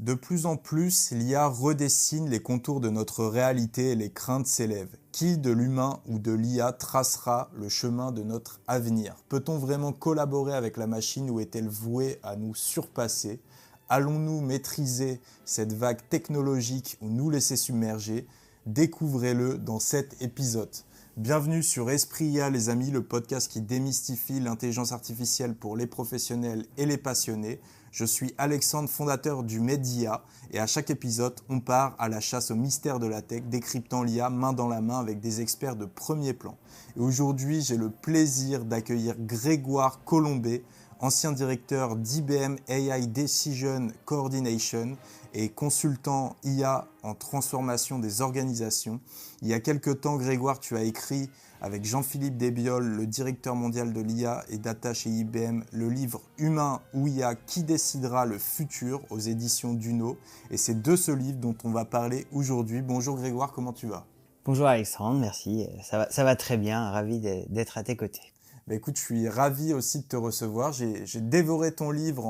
De plus en plus, l'IA redessine les contours de notre réalité et les craintes s'élèvent. Qui de l'humain ou de l'IA tracera le chemin de notre avenir? Peut-on vraiment collaborer avec la machine ou est-elle vouée à nous surpasser? Allons-nous maîtriser cette vague technologique ou nous laisser submerger? Découvrez-le dans cet épisode. Bienvenue sur Esprit IA les amis, le podcast qui démystifie l'intelligence artificielle pour les professionnels et les passionnés. Je suis Alexandre, fondateur du Media, et à chaque épisode, on part à la chasse au mystère de la tech, décryptant l'IA main dans la main avec des experts de premier plan. Et aujourd'hui, j'ai le plaisir d'accueillir Grégoire Colombet, ancien directeur d'IBM AI Decision Coordination et consultant IA en transformation des organisations. Il y a quelques temps, Grégoire, tu as écrit avec Jean-Philippe Desbiol, le directeur mondial de l'IA et data chez IBM, le livre Humain ou IA, qui décidera le futur aux éditions Duno. Et c'est de ce livre dont on va parler aujourd'hui. Bonjour Grégoire, comment tu vas? Bonjour Alexandre, merci. Ça va très bien, ravi d'être à tes côtés. Bah écoute, je suis ravi aussi de te recevoir. J'ai dévoré ton livre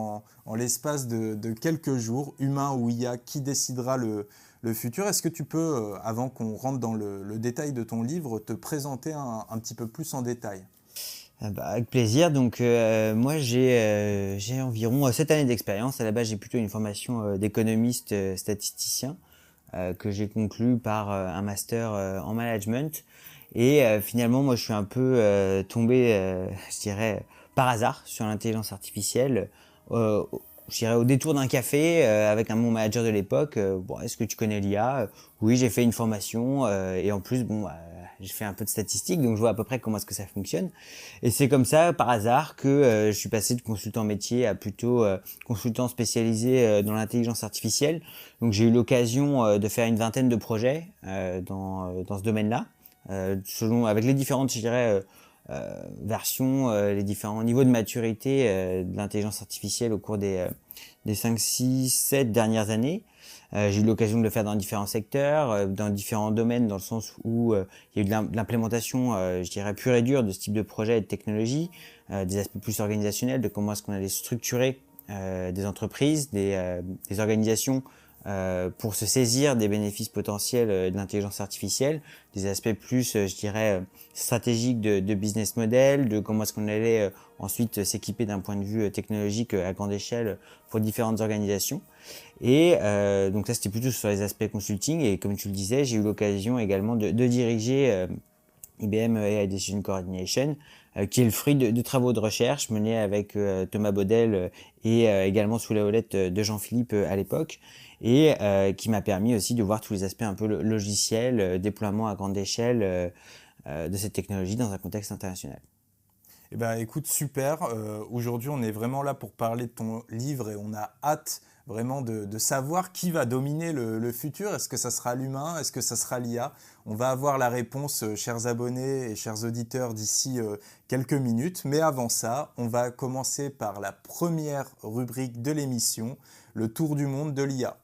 en l'espace de quelques jours, Humain ou IA, qui décidera le futur. Est-ce que tu peux, avant qu'on rentre dans le détail de ton livre, te présenter un petit peu plus en détail? Avec plaisir. Donc moi j'ai environ 7 années d'expérience. À la base j'ai plutôt une formation d'économiste statisticien que j'ai conclu par un master en management. Et finalement, moi, je suis un peu tombé, je dirais, par hasard sur l'intelligence artificielle. Je dirais au détour d'un café avec mon manager de l'époque. Bon, est-ce que tu connais l'IA? Oui, j'ai fait une formation et en plus, j'ai fait un peu de statistiques, donc je vois à peu près comment est-ce que ça fonctionne. Et c'est comme ça, par hasard, que je suis passé de consultant métier à plutôt consultant spécialisé dans l'intelligence artificielle. Donc j'ai eu l'occasion de faire une vingtaine de projets dans ce domaine-là. Avec les différentes, je dirais, versions, les différents niveaux de maturité de l'intelligence artificielle au cours des 5, 6, 7 dernières années. J'ai eu l'occasion de le faire dans différents secteurs, dans différents domaines, dans le sens où il y a eu de l'implémentation, je dirais, pure et dure de ce type de projet et de technologie, des aspects plus organisationnels, de comment est-ce qu'on allait structurer des entreprises, des organisations pour se saisir des bénéfices potentiels de l'intelligence artificielle, des aspects plus, je dirais, stratégiques de business model, de comment est-ce qu'on allait ensuite s'équiper d'un point de vue technologique à grande échelle pour différentes organisations. Et donc ça, c'était plutôt sur les aspects consulting. Et comme tu le disais, j'ai eu l'occasion également de diriger IBM AI Decision Coordination, qui est le fruit de travaux de recherche menés avec Thomas Baudel et également sous la houlette de Jean-Philippe à l'époque, et qui m'a permis aussi de voir tous les aspects un peu logiciels, déploiement à grande échelle de cette technologie dans un contexte international. Eh ben, écoute, super. Aujourd'hui, on est vraiment là pour parler de ton livre et on a hâte vraiment de savoir qui va dominer le futur. Est-ce que ça sera l'humain? Est-ce que ça sera l'IA? On va avoir la réponse, chers abonnés et chers auditeurs, d'ici quelques minutes. Mais avant ça, on va commencer par la première rubrique de l'émission, le tour du monde de l'IA.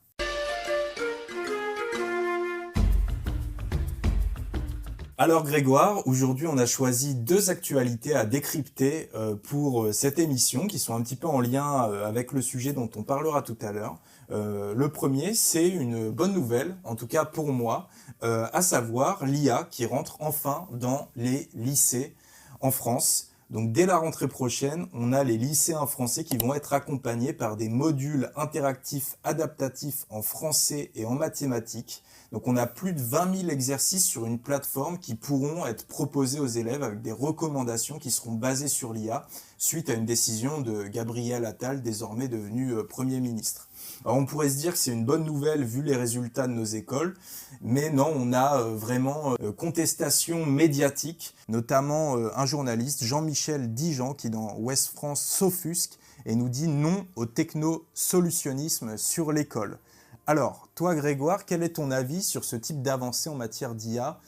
Alors Grégoire, aujourd'hui on a choisi deux actualités à décrypter pour cette émission qui sont un petit peu en lien avec le sujet dont on parlera tout à l'heure. Le premier, c'est une bonne nouvelle, en tout cas pour moi, à savoir l'IA qui rentre enfin dans les lycées en France. Donc dès la rentrée prochaine, on a les lycéens français qui vont être accompagnés par des modules interactifs adaptatifs en français et en mathématiques. Donc on a plus de 20 000 exercices sur une plateforme qui pourront être proposés aux élèves avec des recommandations qui seront basées sur l'IA suite à une décision de Gabriel Attal, désormais devenu Premier ministre. Alors on pourrait se dire que c'est une bonne nouvelle vu les résultats de nos écoles, mais non, on a vraiment contestation médiatique, notamment un journaliste, Jean-Michel Dijean, qui dans Ouest France s'offusque et nous dit non au technosolutionnisme sur l'école. Alors, toi Grégoire, quel est ton avis sur ce type d'avancée en matière d'IA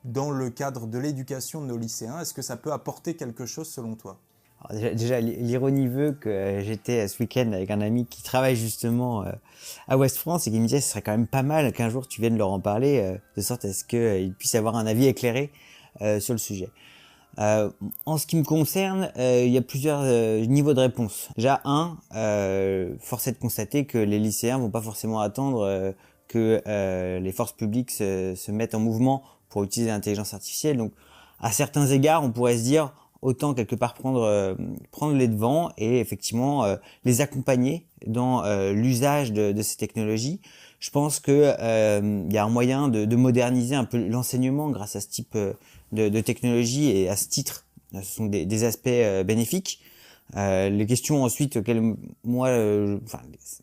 dans le cadre de l'éducation de nos lycéens? Est-ce que ça peut apporter quelque chose selon toi? Alors déjà l'ironie veut que j'étais ce week-end avec un ami qui travaille justement à Ouest France et qui me disait que ce serait quand même pas mal qu'un jour tu viennes leur en parler, de sorte à ce qu'ils puissent avoir un avis éclairé sur le sujet. En ce qui me concerne, il y a plusieurs niveaux de réponse. Déjà, force est de constater que les lycéens vont pas forcément attendre que les forces publiques se mettent en mouvement pour utiliser l'intelligence artificielle. Donc, à certains égards, on pourrait se dire autant quelque part prendre les devants et effectivement les accompagner dans l'usage de ces technologies. Je pense que il y a un moyen de moderniser un peu l'enseignement grâce à ce type de technologie et à ce titre, ce sont des aspects bénéfiques. Les questions ensuite auxquelles moi,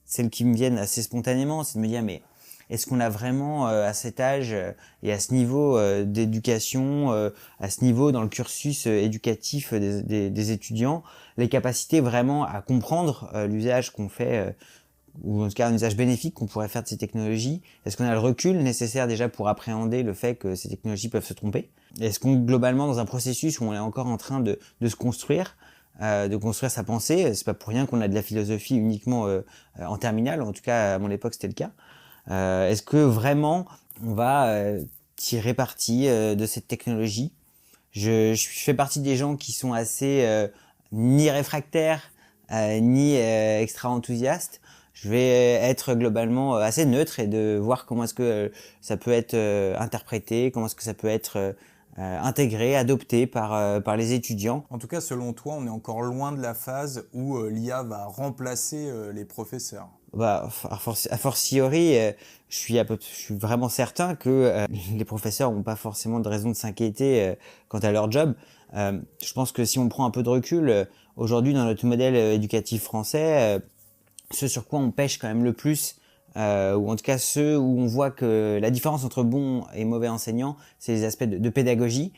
celles qui me viennent assez spontanément, c'est de me dire mais est-ce qu'on a vraiment à cet âge et à ce niveau d'éducation, à ce niveau dans le cursus éducatif des étudiants, les capacités vraiment à comprendre l'usage qu'on fait ou en tout cas un usage bénéfique qu'on pourrait faire de ces technologies? Est-ce qu'on a le recul nécessaire déjà pour appréhender le fait que ces technologies peuvent se tromper? Est-ce qu'on globalement dans un processus où on est encore en train de se construire sa pensée? C'est pas pour rien qu'on a de la philosophie uniquement en terminale, en tout cas à mon époque c'était le cas. Est-ce que vraiment on va tirer parti de cette technologie? Je fais partie des gens qui sont assez ni réfractaires ni extra enthousiastes. Je vais être globalement assez neutre et de voir comment est-ce que ça peut être interprété, comment est-ce que ça peut être intégré, adopté par les étudiants. En tout cas, selon toi, on est encore loin de la phase où l'IA va remplacer les professeurs. Bah, a fortiori, je suis vraiment certain que les professeurs n'ont pas forcément de raison de s'inquiéter quant à leur job. Je pense que si on prend un peu de recul, aujourd'hui dans notre modèle éducatif français, ce sur quoi on pêche quand même le plus, ou en tout cas ceux où on voit que la différence entre bons et mauvais enseignants, c'est les aspects de pédagogie.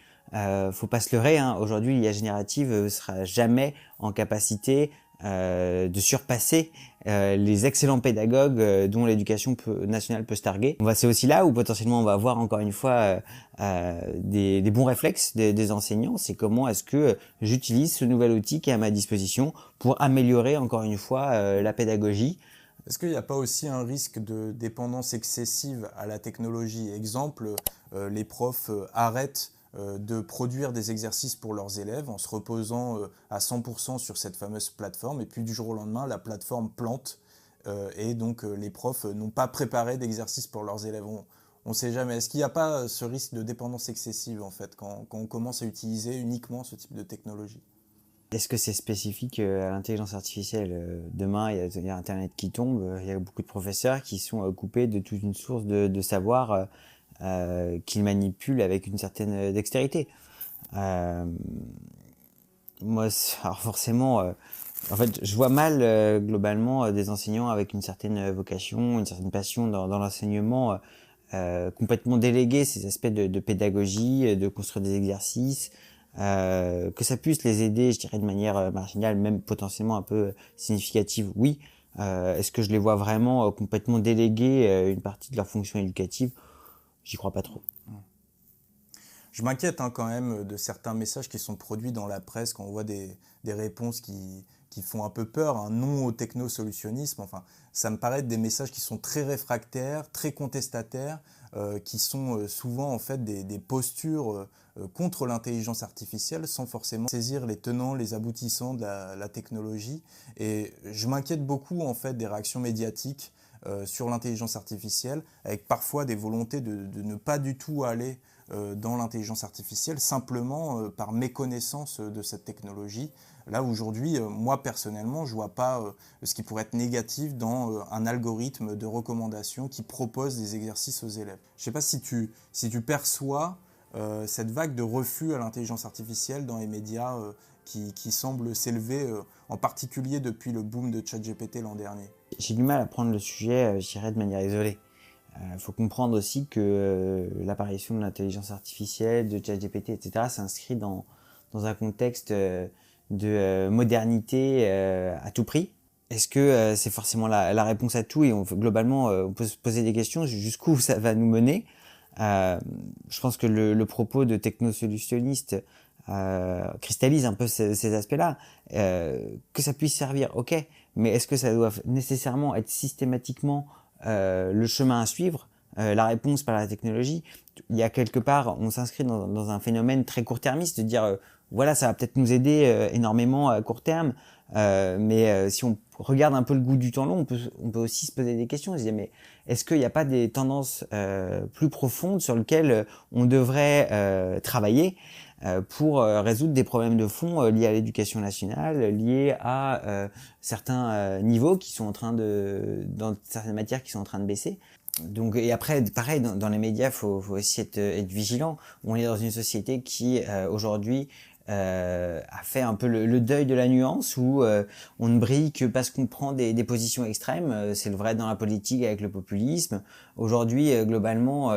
Faut pas se leurrer, hein. Aujourd'hui, l'IA générative sera jamais en capacité de surpasser les excellents pédagogues dont l'éducation nationale peut se targuer. C'est aussi là où potentiellement on va avoir encore une fois des bons réflexes des enseignants. C'est comment est-ce que j'utilise ce nouvel outil qui est à ma disposition pour améliorer encore une fois la pédagogie. Est-ce qu'il n'y a pas aussi un risque de dépendance excessive à la technologie? Exemple, les profs arrêtent de produire des exercices pour leurs élèves en se reposant à 100% sur cette fameuse plateforme, et puis du jour au lendemain, la plateforme plante et donc les profs n'ont pas préparé d'exercices pour leurs élèves. On ne sait jamais. Est-ce qu'il n'y a pas ce risque de dépendance excessive en fait quand on commence à utiliser uniquement ce type de technologie? Est-ce que c'est spécifique à l'intelligence artificielle? Demain, il y a Internet qui tombe, il y a beaucoup de professeurs qui sont coupés de toute une source de savoir qu'ils manipulent avec une certaine dextérité. Moi, alors forcément, en fait, je vois mal globalement des enseignants avec une certaine vocation, une certaine passion dans l'enseignement, complètement déléguer ces aspects de pédagogie, de construire des exercices, que ça puisse les aider, je dirais, de manière marginale, même potentiellement un peu significative, oui. Est-ce que je les vois vraiment complètement déléguer une partie de leur fonction éducative? J'y crois pas trop. Je m'inquiète quand même de certains messages qui sont produits dans la presse quand on voit des réponses qui font un peu peur, un non au technosolutionnisme. Enfin, ça me paraît être des messages qui sont très réfractaires, très contestataires, qui sont souvent en fait des postures contre l'intelligence artificielle sans forcément saisir les tenants, les aboutissants de la technologie. Et je m'inquiète beaucoup en fait des réactions médiatiques sur l'intelligence artificielle, avec parfois des volontés de ne pas du tout aller dans l'intelligence artificielle, simplement par méconnaissance de cette technologie. Là, aujourd'hui, moi, personnellement, je ne vois pas ce qui pourrait être négatif dans un algorithme de recommandation qui propose des exercices aux élèves. Je ne sais pas si tu perçois cette vague de refus à l'intelligence artificielle dans les médias qui semble s'élever, en particulier depuis le boom de ChatGPT l'an dernier. J'ai du mal à prendre le sujet, je dirais, de manière isolée. Faut comprendre aussi que l'apparition de l'intelligence artificielle, de ChatGPT, etc., s'inscrit dans un contexte de modernité à tout prix. Est-ce que c'est forcément la réponse à tout et globalement on peut se poser des questions jusqu'où ça va nous mener? Je pense que le propos de technosolutionniste cristallise un peu ces aspects-là. Que ça puisse servir, ok, mais est-ce que ça doit nécessairement être systématiquement le chemin à suivre, la réponse par la technologie? Il y a quelque part, on s'inscrit dans un phénomène très court-termiste de dire voilà, ça va peut-être nous aider énormément à court terme, mais si on regarde un peu le goût du temps long, on peut aussi se poser des questions, se dire mais est-ce qu'il n'y a pas des tendances plus profondes sur lesquelles on devrait travailler pour résoudre des problèmes de fond liés à l'éducation nationale, liés à certains niveaux qui sont dans certaines matières qui sont en train de baisser. Donc, et après, pareil, dans les médias, faut aussi être vigilant. On est dans une société qui, aujourd'hui, a fait un peu le deuil de la nuance où on ne brille que parce qu'on prend des positions extrêmes. C'est le vrai dans la politique avec le populisme. Aujourd'hui, globalement,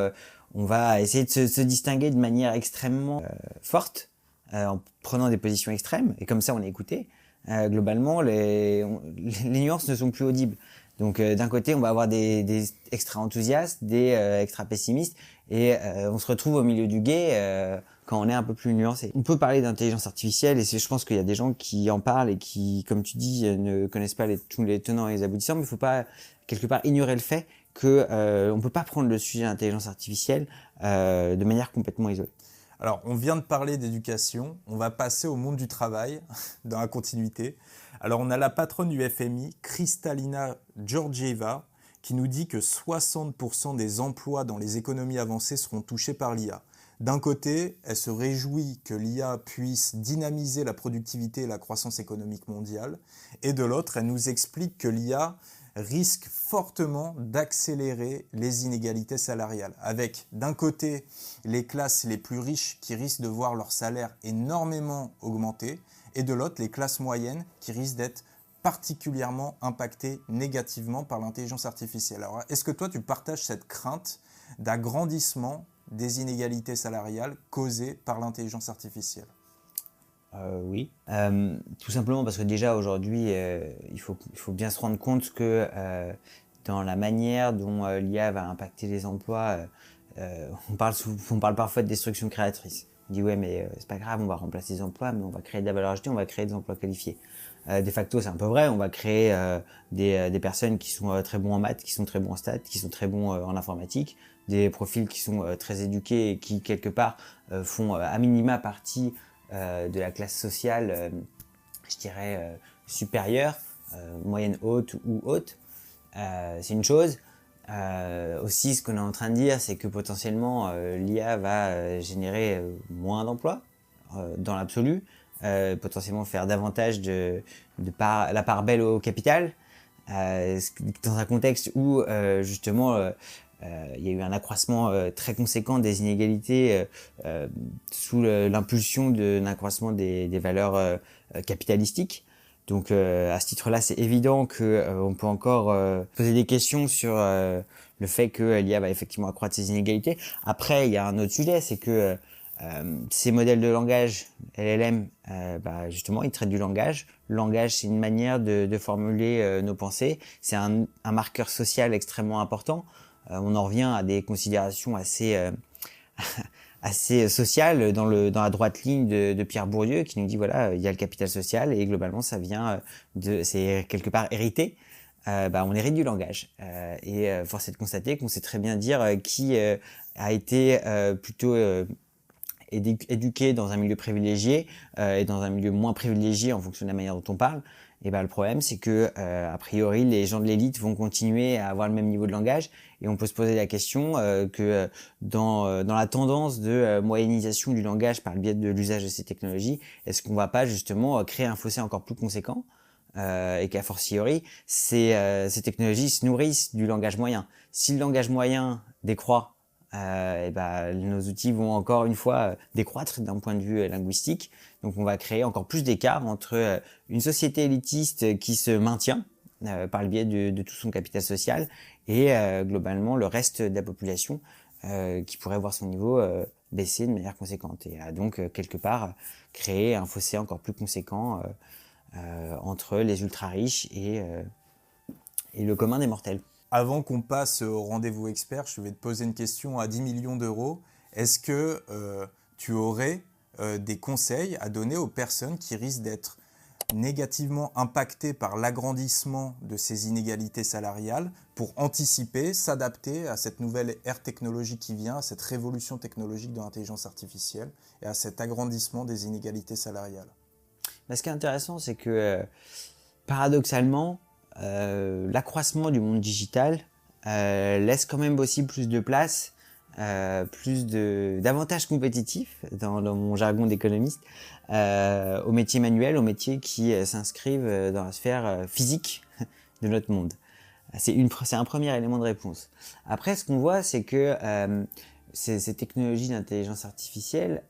on va essayer de se distinguer de manière extrêmement forte en prenant des positions extrêmes. Et comme ça, on est écouté. Globalement, les nuances ne sont plus audibles. Donc d'un côté, on va avoir des extra enthousiastes, des extra pessimistes, et on se retrouve au milieu du gué quand on est un peu plus nuancé. On peut parler d'intelligence artificielle, et je pense qu'il y a des gens qui en parlent et qui, comme tu dis, ne connaissent pas tous les tenants et les aboutissants, mais il ne faut pas quelque part ignorer le fait que on peut pas prendre le sujet de l'intelligence artificielle de manière complètement isolée. Alors, on vient de parler d'éducation, on va passer au monde du travail, dans la continuité. Alors, on a la patronne du FMI, Kristalina Georgieva, qui nous dit que 60% des emplois dans les économies avancées seront touchés par l'IA. D'un côté, elle se réjouit que l'IA puisse dynamiser la productivité et la croissance économique mondiale, et de l'autre, elle nous explique que l'IA risque fortement d'accélérer les inégalités salariales, avec d'un côté les classes les plus riches qui risquent de voir leur salaire énormément augmenter, et de l'autre les classes moyennes qui risquent d'être particulièrement impactées négativement par l'intelligence artificielle. Alors, est-ce que toi tu partages cette crainte d'agrandissement des inégalités salariales causées par l'intelligence artificielle? Oui, tout simplement parce que déjà aujourd'hui, il faut bien se rendre compte que dans la manière dont l'IA va impacter les emplois, on parle parfois de destruction créatrice. On dit ouais mais c'est pas grave, on va remplacer des emplois, mais on va créer de la valeur ajoutée, on va créer des emplois qualifiés. De facto c'est un peu vrai, on va créer des personnes qui sont très bons en maths, qui sont très bons en stats, qui sont très bons en informatique, des profils qui sont très éduqués et qui quelque part font à minima partie de la classe sociale, je dirais, supérieure, moyenne haute ou haute. C'est une chose. Aussi, ce qu'on est en train de dire, c'est que potentiellement, l'IA va générer moins d'emplois dans l'absolu, potentiellement faire davantage la part belle au capital, dans un contexte où justement il y a eu un accroissement très conséquent des inégalités sous l'impulsion d'un accroissement des valeurs capitalistiques. Donc à ce titre-là, c'est évident que on peut encore poser des questions sur le fait que l'IA va effectivement accroître ces inégalités. Après, il y a un autre sujet, c'est que ces modèles de langage, LLM, justement, ils traitent du langage. Le langage, c'est une manière de formuler nos pensées. C'est un marqueur social extrêmement important. On en revient à des considérations assez assez sociales dans la droite ligne de Pierre Bourdieu qui nous dit voilà, il y a le capital social et globalement ça vient c'est quelque part hérité. On hérite du langage et force est de constater qu'on sait très bien dire qui a été plutôt éduqué dans un milieu privilégié et dans un milieu moins privilégié en fonction de la manière dont on parle. Et le problème, c'est que a priori, les gens de l'élite vont continuer à avoir le même niveau de langage, et on peut se poser la question que dans la tendance de moyennisation du langage par le biais de l'usage de ces technologies, est-ce qu'on va pas justement créer un fossé encore plus conséquent et qu'a fortiori, ces technologies se nourrissent du langage moyen. Si le langage moyen décroît, nos outils vont encore une fois décroître d'un point de vue linguistique. Donc on va créer encore plus d'écart entre une société élitiste qui se maintient par le biais de tout son capital social et globalement le reste de la population qui pourrait voir son niveau baisser de manière conséquente et donc quelque part créer un fossé encore plus conséquent entre les ultra riches et le commun des mortels. Avant qu'on passe au rendez-vous expert, je vais te poser une question à 10 millions d'euros. Est-ce que tu aurais des conseils à donner aux personnes qui risquent d'être négativement impactés par l'agrandissement de ces inégalités salariales pour anticiper, s'adapter à cette nouvelle ère technologique qui vient, à cette révolution technologique de l'intelligence artificielle et à cet agrandissement des inégalités salariales? Ce qui est intéressant, c'est que paradoxalement, l'accroissement du monde digital laisse quand même aussi plus de place, d'avantages compétitifs, dans mon jargon d'économiste, aux métiers manuels, aux métiers qui s'inscrivent dans la sphère physique de notre monde. C'est un premier élément de réponse. Après, ce qu'on voit, c'est que ces technologies d'intelligence artificielle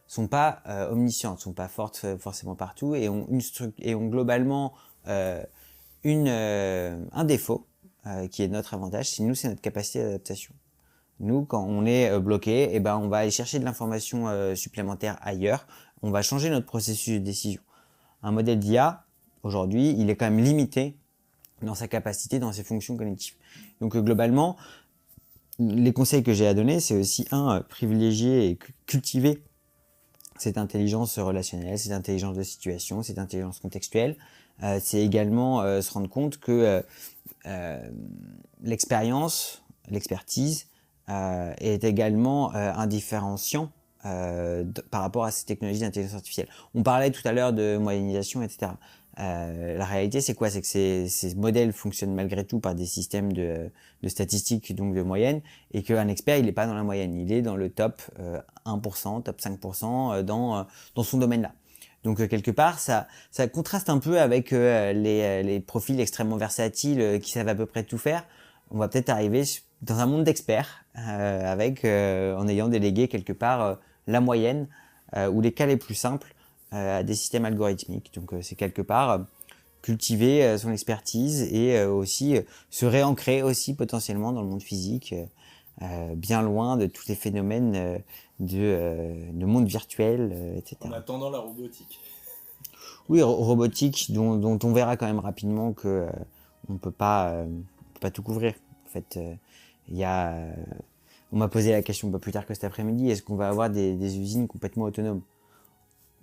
sont pas omniscientes, sont pas fortes forcément partout et ont globalement un défaut qui est notre avantage. C'est notre capacité d'adaptation. Nous, quand on est bloqué, on va aller chercher de l'information supplémentaire ailleurs. On va changer notre processus de décision. Un modèle d'IA, aujourd'hui, il est quand même limité dans sa capacité, dans ses fonctions cognitives. Donc globalement, les conseils que j'ai à donner, c'est aussi privilégier et cultiver cette intelligence relationnelle, cette intelligence de situation, cette intelligence contextuelle. C'est également se rendre compte que l'expérience, l'expertise est également un différenciant par rapport à ces technologies d'intelligence artificielle. On parlait tout à l'heure de moyennisation, etc. La réalité, c'est quoi? C'est que ces modèles fonctionnent malgré tout par des systèmes de statistiques, donc de moyenne, et qu'un expert, il n'est pas dans la moyenne, il est dans le top 1%, top 5% dans son domaine-là. Donc quelque part, ça contraste un peu avec les profils extrêmement versatiles qui savent à peu près tout faire. On va peut-être arriver dans un monde d'experts en ayant délégué quelque part la moyenne ou les cas les plus simples à des systèmes algorithmiques. Donc c'est quelque part cultiver son expertise et aussi se réancrer aussi potentiellement dans le monde physique, bien loin de tous les phénomènes de monde virtuel, etc. En attendant la robotique. Oui, robotique dont on verra quand même rapidement que on peut pas tout couvrir. En fait, on m'a posé la question pas plus tard que cet après-midi, est-ce qu'on va avoir des usines complètement autonomes?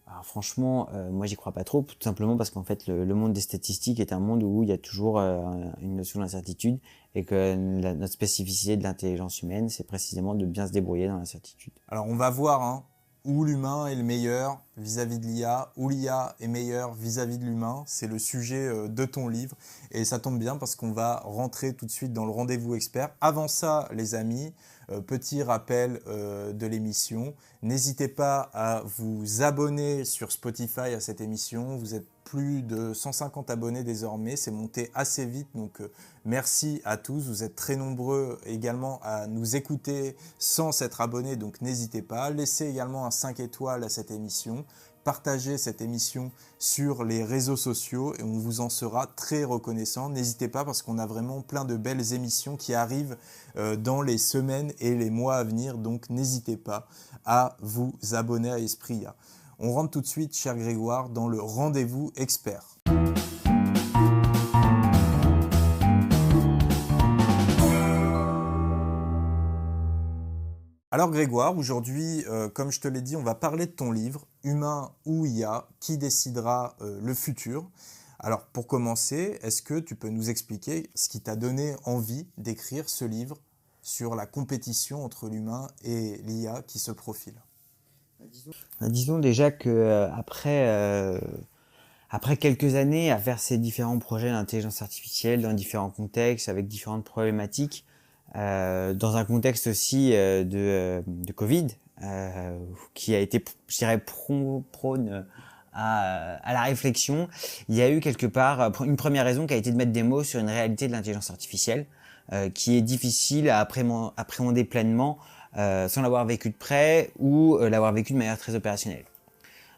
Alors franchement, moi j'y crois pas trop, tout simplement parce qu'en fait le monde des statistiques est un monde où il y a toujours une notion d'incertitude et que notre spécificité de l'intelligence humaine, c'est précisément de bien se débrouiller dans l'incertitude. Alors on va voir où l'humain est le meilleur vis-à-vis de l'IA, où l'IA est meilleure vis-à-vis de l'humain. C'est le sujet de ton livre et ça tombe bien parce qu'on va rentrer tout de suite dans le rendez-vous expert. Avant ça, les amis, petit rappel de l'émission, n'hésitez pas à vous abonner sur Spotify à cette émission. Vous êtes plus de 150 abonnés désormais, c'est monté assez vite, donc merci à tous. Vous êtes très nombreux également à nous écouter sans s'être abonnés, donc n'hésitez pas. Laissez également un 5 étoiles à cette émission. Partagez cette émission sur les réseaux sociaux et on vous en sera très reconnaissant. N'hésitez pas parce qu'on a vraiment plein de belles émissions qui arrivent dans les semaines et les mois à venir. Donc n'hésitez pas à vous abonner à Esprit IA. On rentre tout de suite, cher Grégoire, dans le rendez-vous expert. Alors Grégoire, aujourd'hui, comme je te l'ai dit, on va parler de ton livre « Humain ou IA, qui décidera le futur ?» Alors pour commencer, est-ce que tu peux nous expliquer ce qui t'a donné envie d'écrire ce livre sur la compétition entre l'humain et l'IA qui se profile? Disons déjà que après quelques années à faire ces différents projets d'intelligence artificielle dans différents contextes, avec différentes problématiques, dans un contexte aussi de Covid, qui a été, je dirais, prône à la réflexion, il y a eu quelque part une première raison qui a été de mettre des mots sur une réalité de l'intelligence artificielle qui est difficile à appréhender pleinement sans l'avoir vécu de près ou l'avoir vécu de manière très opérationnelle.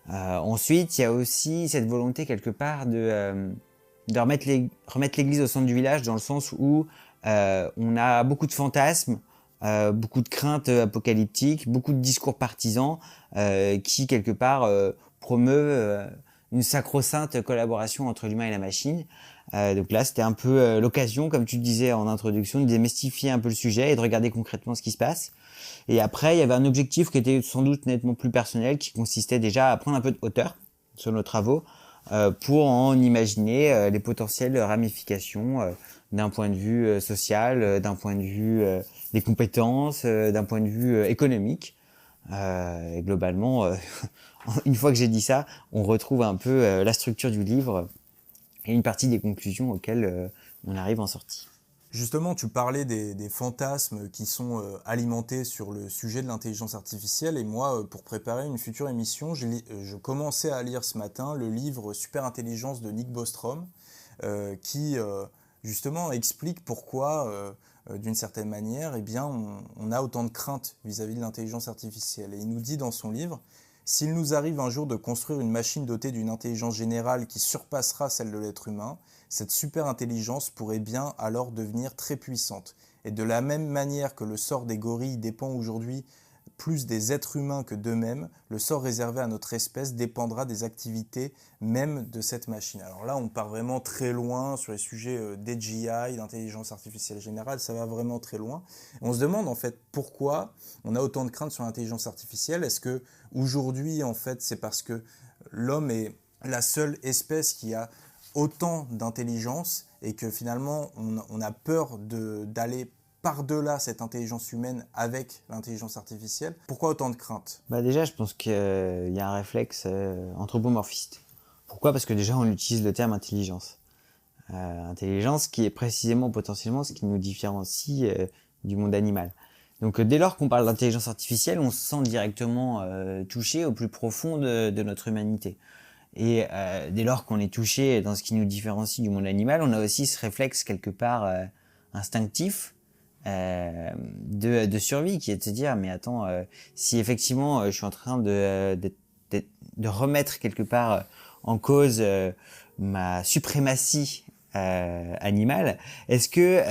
Ensuite, il y a aussi cette volonté quelque part de remettre l'église au centre du village, dans le sens où on a beaucoup de fantasmes, beaucoup de craintes apocalyptiques, beaucoup de discours partisans qui quelque part promeuvent une sacro-sainte collaboration entre l'humain et la machine. Donc là, c'était un peu l'occasion, comme tu le disais en introduction, de démystifier un peu le sujet et de regarder concrètement ce qui se passe. Et après, il y avait un objectif qui était sans doute nettement plus personnel, qui consistait déjà à prendre un peu de hauteur sur nos travaux, pour en imaginer les potentielles ramifications d'un point de vue social, d'un point de vue des compétences, d'un point de vue économique. Et globalement, une fois que j'ai dit ça, on retrouve un peu la structure du livre et une partie des conclusions auxquelles on arrive en sortie. Justement, tu parlais des fantasmes qui sont alimentés sur le sujet de l'intelligence artificielle. Et moi, pour préparer une future émission, je commençais à lire ce matin le livre Super Intelligence de Nick Bostrom, qui justement explique pourquoi, d'une certaine manière, eh bien, on a autant de craintes vis-à-vis de l'intelligence artificielle. Et il nous dit dans son livre, s'il nous arrive un jour de construire une machine dotée d'une intelligence générale qui surpassera celle de l'être humain, cette super intelligence pourrait bien alors devenir très puissante. Et de la même manière que le sort des gorilles dépend aujourd'hui plus des êtres humains que d'eux-mêmes, le sort réservé à notre espèce dépendra des activités même de cette machine. Alors là, on part vraiment très loin sur les sujets d'AGI, d'intelligence artificielle générale, ça va vraiment très loin. On se demande en fait pourquoi on a autant de craintes sur l'intelligence artificielle. Est-ce que aujourd'hui, en fait, c'est parce que l'homme est la seule espèce qui a autant d'intelligence et que finalement on a peur d'aller par-delà cette intelligence humaine avec l'intelligence artificielle? Pourquoi autant de craintes? Déjà, je pense qu'il y a un réflexe anthropomorphiste. Pourquoi? Parce que déjà, on utilise le terme intelligence. Intelligence qui est précisément, potentiellement, ce qui nous différencie du monde animal. Donc, dès lors qu'on parle d'intelligence artificielle, on se sent directement touché au plus profond de notre humanité. Et dès lors qu'on est touché dans ce qui nous différencie du monde animal, on a aussi ce réflexe quelque part instinctif de survie, qui est de se dire mais attends, si effectivement je suis en train de remettre quelque part en cause ma suprématie animale, est-ce que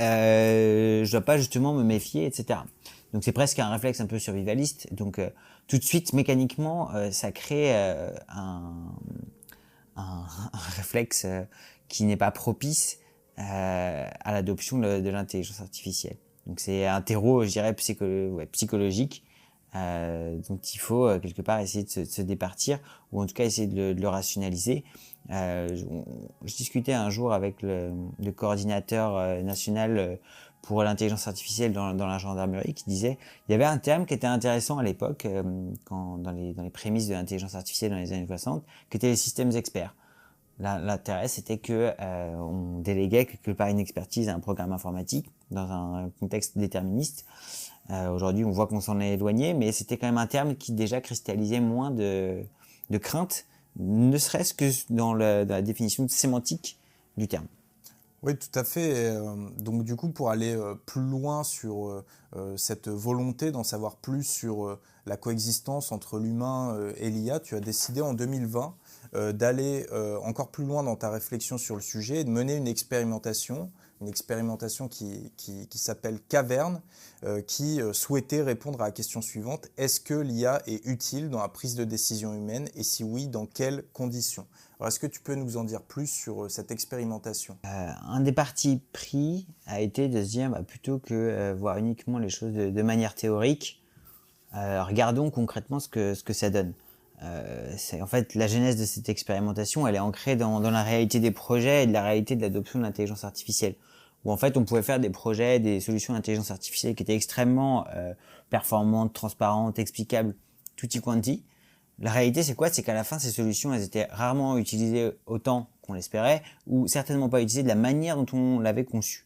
je dois pas justement me méfier, etc. Donc c'est presque un réflexe un peu survivaliste. Donc tout de suite mécaniquement ça crée un réflexe qui n'est pas propice à l'adoption de l'intelligence artificielle. Donc c'est un terreau, je dirais, psychologique dont il faut quelque part essayer de se départir, ou en tout cas essayer de le rationaliser. Je discutais un jour avec le coordinateur national pour l'intelligence artificielle dans la gendarmerie, qui disait il y avait un terme qui était intéressant à l'époque, dans les prémices de l'intelligence artificielle dans les années 60, qui était les systèmes experts. L'intérêt, c'était que on déléguait quelque part une expertise à un programme informatique dans un contexte déterministe. Aujourd'hui, on voit qu'on s'en est éloigné, mais c'était quand même un terme qui déjà cristallisait moins de crainte, ne serait-ce que dans la définition sémantique du terme. Oui, tout à fait. Donc du coup, pour aller plus loin sur cette volonté d'en savoir plus sur la coexistence entre l'humain et l'IA, tu as décidé en 2020 d'aller encore plus loin dans ta réflexion sur le sujet et de mener une expérimentation qui s'appelle Caverne, qui souhaitait répondre à la question suivante: est-ce que l'IA est utile dans la prise de décision humaine, et si oui, dans quelles conditions? Alors, est-ce que tu peux nous en dire plus sur cette expérimentation? Un des partis pris a été de se dire, plutôt que voir uniquement les choses de manière théorique, regardons concrètement ce que ça donne. En fait, la genèse de cette expérimentation, elle est ancrée dans la réalité des projets et de la réalité de l'adoption de l'intelligence artificielle. Où en fait, on pouvait faire des projets, des solutions d'intelligence artificielle qui étaient extrêmement performantes, transparentes, explicables, tutti quanti. La réalité, c'est quoi? C'est qu'à la fin, ces solutions, elles étaient rarement utilisées autant qu'on l'espérait, ou certainement pas utilisées de la manière dont on l'avait conçue.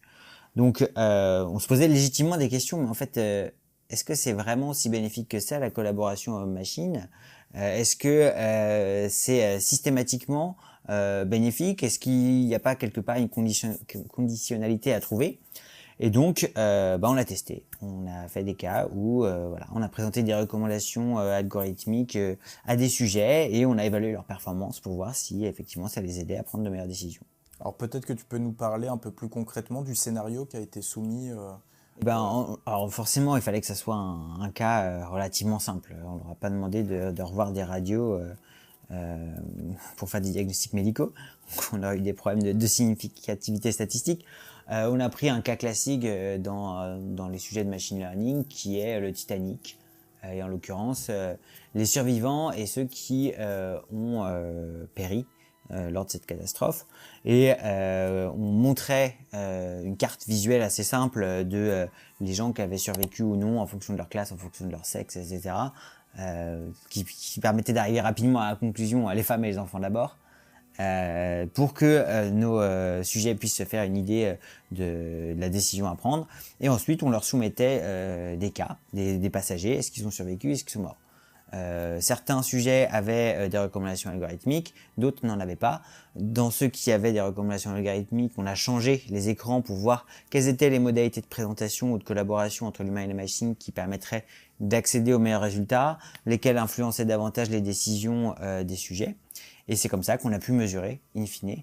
Donc, on se posait légitimement des questions, mais en fait, est-ce que c'est vraiment aussi bénéfique que ça, la collaboration homme-machine? Est-ce que c'est systématiquement bénéfique? Est-ce qu'il n'y a pas quelque part une conditionnalité à trouver? Et donc, on l'a testé. On a fait des cas où, on a présenté des recommandations algorithmiques à des sujets, et on a évalué leur performance pour voir si effectivement ça les aidait à prendre de meilleures décisions. Alors peut-être que tu peux nous parler un peu plus concrètement du scénario qui a été soumis. Alors forcément, il fallait que ça soit un cas relativement simple. On leur a pas demandé de revoir des radios pour faire des diagnostics médicaux. On a eu des problèmes de significativité statistique. On a pris un cas classique dans les sujets de machine learning, qui est le Titanic. Et en l'occurrence, les survivants et ceux qui ont péri lors de cette catastrophe. Et on montrait une carte visuelle assez simple de les gens qui avaient survécu ou non en fonction de leur classe, en fonction de leur sexe, etc. Qui permettait d'arriver rapidement à la conclusion, les femmes et les enfants d'abord, pour que nos sujets puissent se faire une idée de la décision à prendre. Et ensuite, on leur soumettait des cas, des passagers. Est-ce qu'ils ont survécu? Est-ce qu'ils sont morts? Certains sujets avaient des recommandations algorithmiques, d'autres n'en avaient pas. Dans ceux qui avaient des recommandations algorithmiques, on a changé les écrans pour voir quelles étaient les modalités de présentation ou de collaboration entre l'humain et la machine qui permettraient d'accéder aux meilleurs résultats, lesquels influençaient davantage les décisions des sujets. Et c'est comme ça qu'on a pu mesurer, in fine,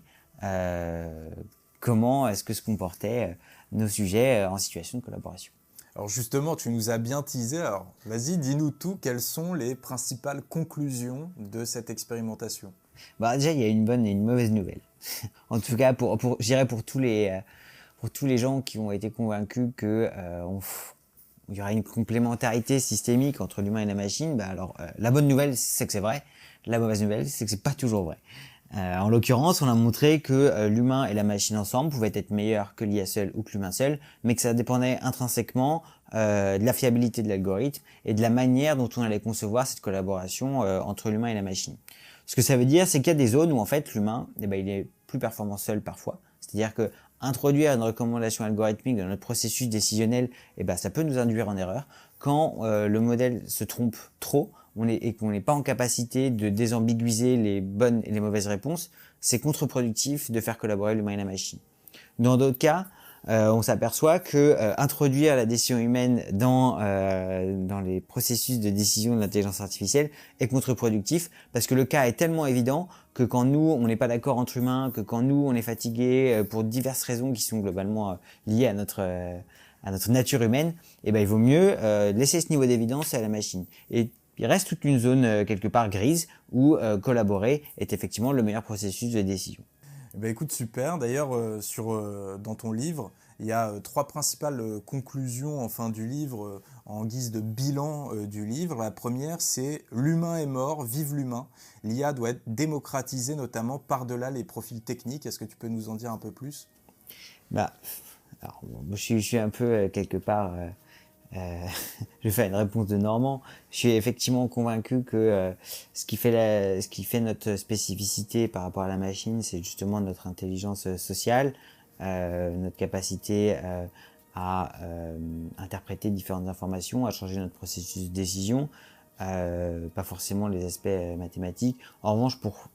comment est-ce que se comportaient nos sujets en situation de collaboration. Alors justement, tu nous as bien teasé. Alors vas-y, dis-nous tout. Quelles sont les principales conclusions de cette expérimentation? Déjà, il y a une bonne et une mauvaise nouvelle. En tout cas, je dirais pour tous les gens qui ont été convaincus que il y aura une complémentarité systémique entre l'humain et la machine. La bonne nouvelle, c'est que c'est vrai. La mauvaise nouvelle, c'est que c'est pas toujours vrai. En l'occurrence, on a montré que l'humain et la machine ensemble pouvaient être meilleurs que l'IA seul ou que l'humain seul, mais que ça dépendait intrinsèquement de la fiabilité de l'algorithme et de la manière dont on allait concevoir cette collaboration entre l'humain et la machine. Ce que ça veut dire, c'est qu'il y a des zones où en fait l'humain, il est plus performant seul parfois. C'est-à-dire que introduire une recommandation algorithmique dans notre processus décisionnel, ça peut nous induire en erreur. Quand le modèle se trompe trop, et qu'on n'est pas en capacité de désambiguiser les bonnes et les mauvaises réponses, c'est contre-productif de faire collaborer l'humain et la machine. Dans d'autres cas, on s'aperçoit que introduire la décision humaine dans les processus de décision de l'intelligence artificielle est contre-productif parce que le cas est tellement évident que quand nous, on n'est pas d'accord entre humains, que quand nous, on est fatigué pour diverses raisons qui sont globalement liées à notre nature humaine, il vaut mieux laisser ce niveau d'évidence à la machine. Et il reste toute une zone quelque part grise où collaborer est effectivement le meilleur processus de décision. Écoute, super. D'ailleurs, dans ton livre, il y a 3 principales conclusions en fin du livre en guise de bilan du livre. La première, c'est «L'humain est mort, vive l'humain. L'IA doit être démocratisée, notamment par-delà les profils techniques». Est-ce que tu peux nous en dire un peu plus? Je suis un peu quelque part... je vais faire une réponse de Normand. Je suis effectivement convaincu que ce qui fait notre spécificité par rapport à la machine, c'est justement notre intelligence sociale, notre capacité à interpréter différentes informations, à changer notre processus de décision, pas forcément les aspects mathématiques. En revanche, pour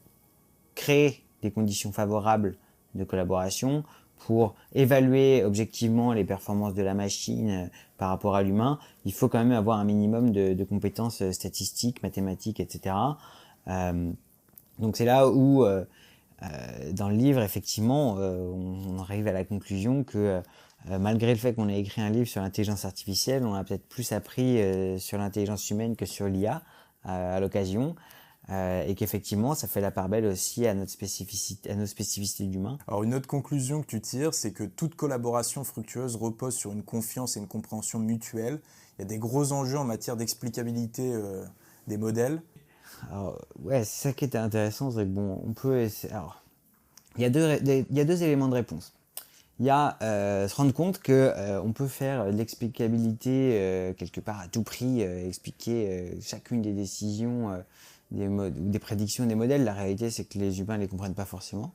créer des conditions favorables de collaboration, pour évaluer objectivement les performances de la machine par rapport à l'humain, il faut quand même avoir un minimum de compétences statistiques, mathématiques, etc. Donc c'est là où, dans le livre, effectivement, on arrive à la conclusion que malgré le fait qu'on ait écrit un livre sur l'intelligence artificielle, on a peut-être plus appris sur l'intelligence humaine que sur l'IA à l'occasion. Et qu'effectivement, ça fait la part belle aussi à nos spécificités d'humain. Alors une autre conclusion que tu tires, c'est que toute collaboration fructueuse repose sur une confiance et une compréhension mutuelle. Il y a des gros enjeux en matière d'explicabilité des modèles. Alors, ouais, c'est ça qui était intéressant, c'est que on peut essayer... Alors, il y a deux éléments de réponse. Il y a se rendre compte que on peut faire de l'explicabilité quelque part à tout prix, expliquer chacune des décisions, des prédictions des modèles. La réalité, c'est que les humains ne les comprennent pas forcément.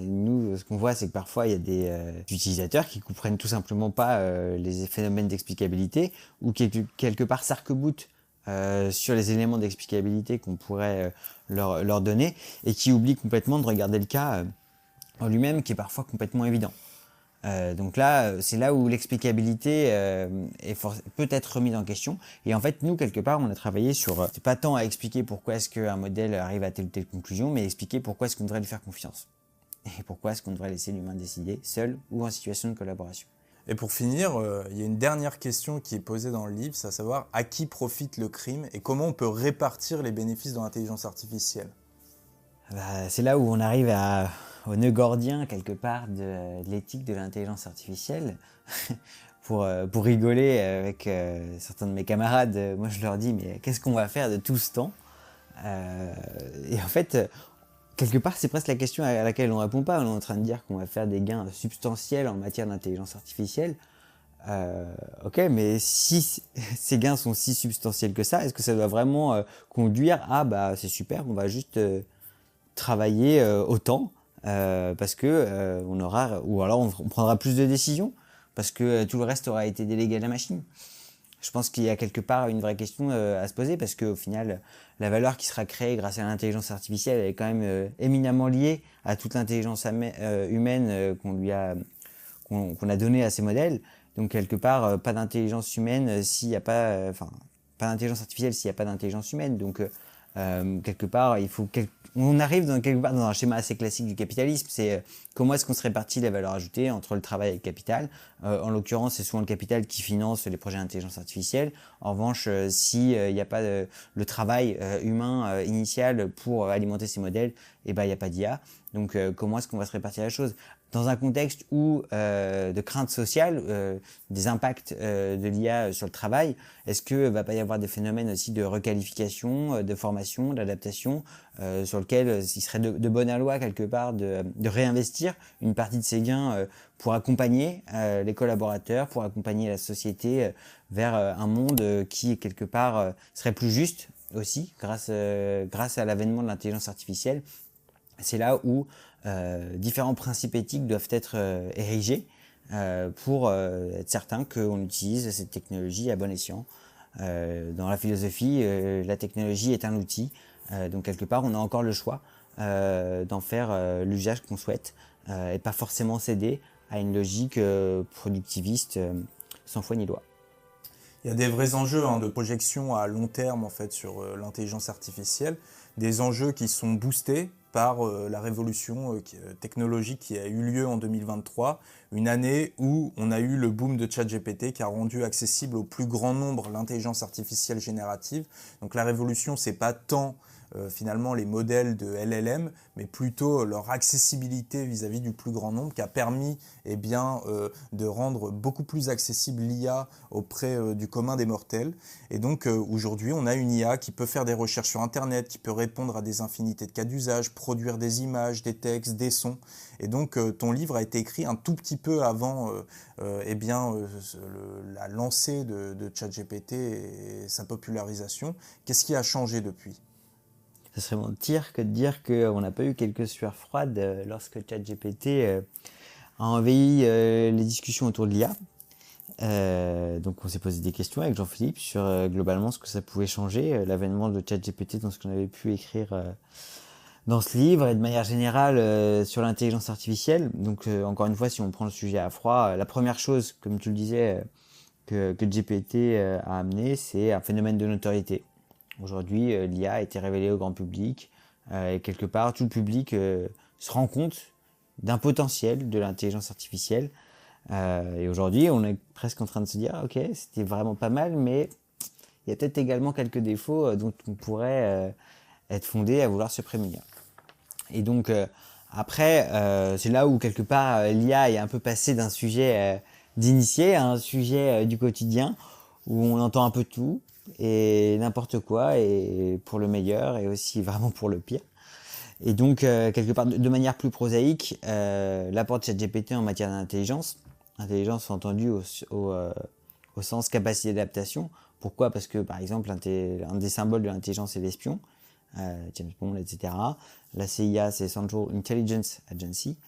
Nous, ce qu'on voit, c'est que parfois, il y a des utilisateurs qui comprennent tout simplement pas les phénomènes d'explicabilité ou quelque part s'arc-boutent sur les éléments d'explicabilité qu'on pourrait leur donner et qui oublient complètement de regarder le cas en lui-même qui est parfois complètement évident. Donc là, c'est là où l'explicabilité peut être remise en question. Et en fait, nous, quelque part, on a travaillé sur... c'est pas tant à expliquer pourquoi est-ce qu'un modèle arrive à telle ou telle conclusion, mais expliquer pourquoi est-ce qu'on devrait lui faire confiance. Et pourquoi est-ce qu'on devrait laisser l'humain décider, seul ou en situation de collaboration. Et pour finir, il y a une dernière question qui est posée dans le livre, c'est à savoir à qui profite le crime et comment on peut répartir les bénéfices de l'intelligence artificielle. C'est là où on arrive au nœud gordien, quelque part, de l'éthique de l'intelligence artificielle. pour rigoler avec certains de mes camarades, moi je leur dis, mais qu'est-ce qu'on va faire de tout ce temps? Et en fait, quelque part, c'est presque la question à laquelle on ne répond pas. On est en train de dire qu'on va faire des gains substantiels en matière d'intelligence artificielle. Ok, mais si ces gains sont si substantiels que ça, est-ce que ça doit vraiment conduire à bah c'est super, on va juste travailler autant parce que on aura, ou alors on prendra plus de décisions parce que tout le reste aura été délégué à la machine. Je pense qu'il y a quelque part une vraie question à se poser parce qu'au final, la valeur qui sera créée grâce à l'intelligence artificielle est quand même éminemment liée à toute l'intelligence humaine qu'on a donnée à ces modèles. Donc quelque part, pas d'intelligence humaine s'il n'y a pas, enfin, pas d'intelligence artificielle s'il n'y a pas d'intelligence humaine. Donc quelque part, on arrive quelque part dans un schéma assez classique du capitalisme. C'est comment est-ce qu'on se répartit les valeurs ajoutées entre le travail et le capital. En l'occurrence, c'est souvent le capital qui finance les projets d'intelligence artificielle. En revanche, si il n'y a pas le travail humain initial pour alimenter ces modèles, et ben il n'y a pas d'IA. Donc comment est-ce qu'on va se répartir la chose? Dans un contexte où de crainte sociale, des impacts de l'IA sur le travail, est-ce que va pas y avoir des phénomènes aussi de requalification, de formation, d'adaptation, sur lequel il serait de bonne loi quelque part de réinvestir une partie de ces gains pour accompagner les collaborateurs, pour accompagner la société vers un monde qui quelque part serait plus juste aussi grâce à l'avènement de l'intelligence artificielle. C'est là où différents principes éthiques doivent être érigés pour être certain qu'on utilise cette technologie à bon escient. Dans la philosophie, la technologie est un outil, donc quelque part on a encore le choix d'en faire l'usage qu'on souhaite et pas forcément céder à une logique productiviste sans foi ni loi. Il y a des vrais enjeux de projection à long terme en fait sur l'intelligence artificielle, des enjeux qui sont boostés par la révolution technologique qui a eu lieu en 2023, une année où on a eu le boom de ChatGPT qui a rendu accessible au plus grand nombre l'intelligence artificielle générative. Donc la révolution, c'est pas tant finalement les modèles de LLM, mais plutôt leur accessibilité vis-à-vis du plus grand nombre qui a permis de rendre beaucoup plus accessible l'IA auprès du commun des mortels. Et donc aujourd'hui, on a une IA qui peut faire des recherches sur Internet, qui peut répondre à des infinités de cas d'usage, produire des images, des textes, des sons. Et donc ton livre a été écrit un tout petit peu avant la lancée de ChatGPT et sa popularisation. Qu'est-ce qui a changé depuis ? Ce serait mentir que de dire qu'on n'a pas eu quelques sueurs froides lorsque ChatGPT a envahi les discussions autour de l'IA. Donc on s'est posé des questions avec Jean-Philippe sur globalement ce que ça pouvait changer, l'avènement de ChatGPT dans ce qu'on avait pu écrire dans ce livre et de manière générale sur l'intelligence artificielle. Donc encore une fois, si on prend le sujet à froid, la première chose, comme tu le disais, que GPT a amené, c'est un phénomène de notoriété. Aujourd'hui, l'IA a été révélée au grand public et quelque part, tout le public se rend compte d'un potentiel de l'intelligence artificielle. Et aujourd'hui, on est presque en train de se dire, ok, c'était vraiment pas mal, mais il y a peut-être également quelques défauts dont on pourrait être fondé à vouloir se prémunir. Et donc, après, c'est là où quelque part, l'IA est un peu passée d'un sujet d'initié à un sujet du quotidien, où on entend un peu tout, et n'importe quoi, et pour le meilleur, et aussi vraiment pour le pire. Et donc, quelque part, de manière plus prosaïque, l'apport de ChatGPT en matière d'intelligence, intelligence entendue au sens capacité d'adaptation. Pourquoi ? Parce que, par exemple, un des symboles de l'intelligence, c'est l'espion, James Bond, etc. La CIA, c'est Central Intelligence Agency.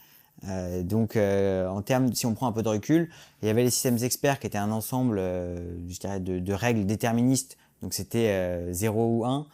Donc, en termes, si on prend un peu de recul, il y avait les systèmes experts qui étaient un ensemble, je dirais, de règles déterministes. Donc, c'était 0 ou 1.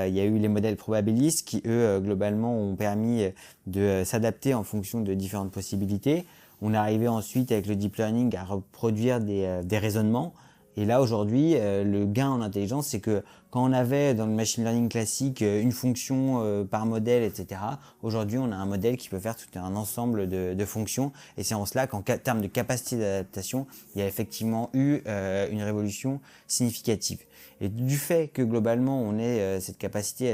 Il y a eu les modèles probabilistes qui, eux, globalement, ont permis de s'adapter en fonction de différentes possibilités. On est arrivé ensuite avec le deep learning à reproduire des raisonnements. Et là, aujourd'hui, le gain en intelligence, c'est que quand on avait dans le machine learning classique une fonction par modèle, etc., aujourd'hui, on a un modèle qui peut faire tout un ensemble de fonctions. Et c'est en cela qu'en termes de capacité d'adaptation, il y a effectivement eu une révolution significative. Et du fait que globalement, on ait cette capacité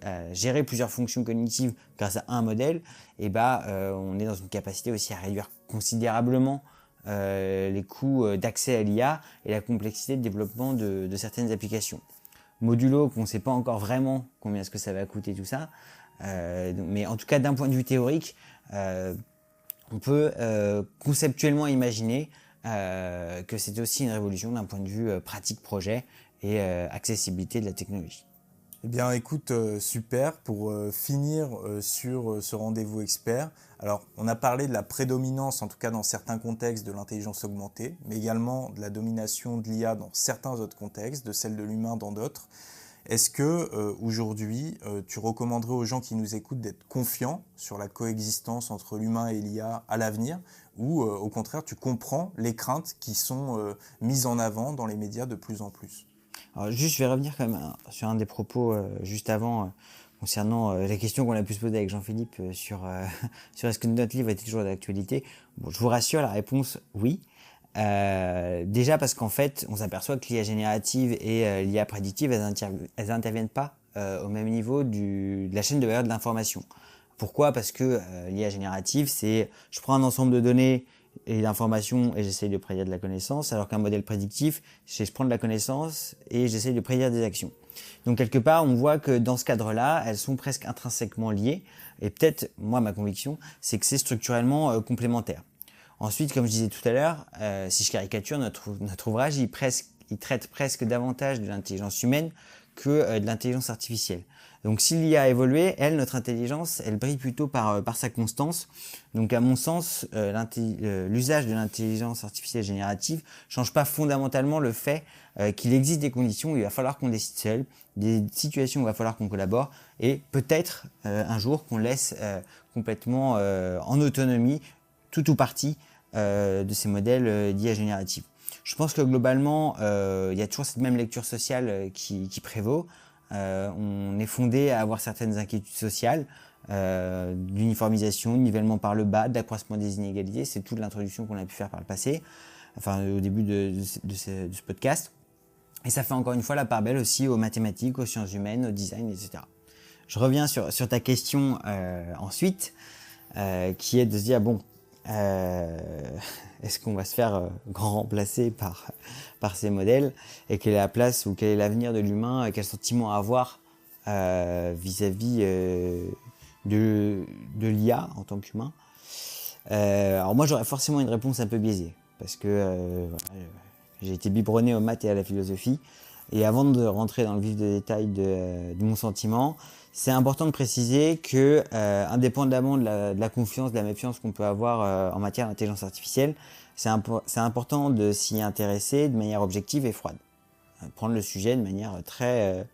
à gérer plusieurs fonctions cognitives grâce à un modèle, et on est dans une capacité aussi à réduire considérablement les coûts d'accès à l'IA et la complexité de développement de certaines applications. Modulo, qu'on ne sait pas encore vraiment combien est-ce que ça va coûter tout ça, Mais en tout cas, d'un point de vue théorique, on peut conceptuellement imaginer que c'est aussi une révolution d'un point de vue pratique projet et accessibilité de la technologie. Eh bien, écoute, super. Pour finir sur ce rendez-vous expert, alors on a parlé de la prédominance, en tout cas dans certains contextes, de l'intelligence augmentée, mais également de la domination de l'IA dans certains autres contextes, de celle de l'humain dans d'autres. Est-ce que aujourd'hui, tu recommanderais aux gens qui nous écoutent d'être confiants sur la coexistence entre l'humain et l'IA à l'avenir, ou au contraire, tu comprends les craintes qui sont mises en avant dans les médias de plus en plus? Alors juste, je vais revenir quand même sur un des propos juste avant concernant la question qu'on a pu se poser avec Jean-Philippe sur, sur est-ce que notre livre était toujours d'actualité. Bon, je vous rassure, la réponse oui. Déjà parce qu'en fait, on s'aperçoit que l'IA générative et l'IA prédictive, elles interviennent pas au même niveau de la chaîne de valeur de l'information. Pourquoi? Parce que l'IA générative, c'est je prends un ensemble de données et d'informations et j'essaye de prédire de la connaissance, alors qu'un modèle prédictif, c'est je prends de la connaissance et j'essaye de prédire des actions. Donc quelque part, on voit que dans ce cadre-là, elles sont presque intrinsèquement liées, et peut-être, moi, ma conviction, c'est que c'est structurellement complémentaire. Ensuite, comme je disais tout à l'heure, si je caricature, notre ouvrage, il traite presque davantage de l'intelligence humaine que de l'intelligence artificielle. Donc si l'IA a évolué, notre intelligence, elle brille plutôt par sa constance. Donc à mon sens, l'usage de l'intelligence artificielle générative change pas fondamentalement le fait qu'il existe des conditions où il va falloir qu'on décide seul, des situations où il va falloir qu'on collabore, et peut-être un jour qu'on laisse complètement en autonomie tout ou partie de ces modèles d'IA générative. Je pense que globalement, il y a toujours cette même lecture sociale qui prévaut. On est fondé à avoir certaines inquiétudes sociales, d'uniformisation, de nivellement par le bas, d'accroissement des inégalités. C'est toute l'introduction qu'on a pu faire par le passé, enfin au début de ce podcast. Et ça fait encore une fois la part belle aussi aux mathématiques, aux sciences humaines, au design, etc. Je reviens sur ta question ensuite, qui est de se dire, bon, est-ce qu'on va se faire grand remplacer par ces modèles, et quelle est la place ou quel est l'avenir de l'humain, et quel sentiment avoir vis-à-vis de l'IA en tant qu'humain. Alors moi j'aurais forcément une réponse un peu biaisée, parce que j'ai été biberonné aux maths et à la philosophie, et avant de rentrer dans le vif des détails de mon sentiment, c'est important de préciser que, indépendamment de la confiance, de la méfiance qu'on peut avoir en matière d'intelligence artificielle, c'est important de s'y intéresser de manière objective et froide. Prendre le sujet de manière très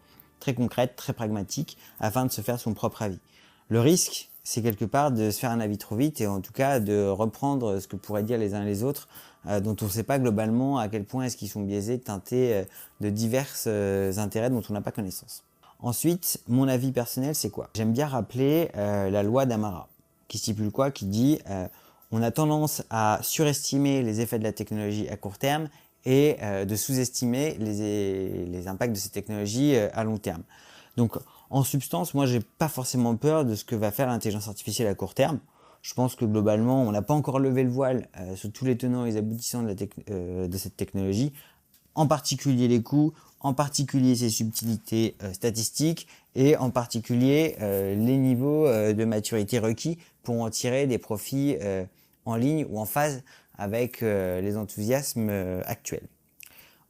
concrète, très pragmatique, afin de se faire son propre avis. Le risque, c'est quelque part de se faire un avis trop vite, et en tout cas de reprendre ce que pourraient dire les uns et les autres, dont on ne sait pas globalement à quel point est-ce qu'ils sont biaisés, teintés de divers intérêts dont on n'a pas connaissance. Ensuite, mon avis personnel, c'est quoi? J'aime bien rappeler la loi d'Amara, qui stipule quoi? Qui dit on a tendance à surestimer les effets de la technologie à court terme et de sous-estimer les impacts de ces technologies à long terme. Donc, en substance, moi, j'ai pas forcément peur de ce que va faire l'intelligence artificielle à court terme. Je pense que globalement, on n'a pas encore levé le voile sur tous les tenants et les aboutissants de cette technologie, en particulier les coûts, en particulier ses subtilités statistiques, et en particulier les niveaux de maturité requis pour en tirer des profits en ligne ou en phase avec les enthousiasmes actuels.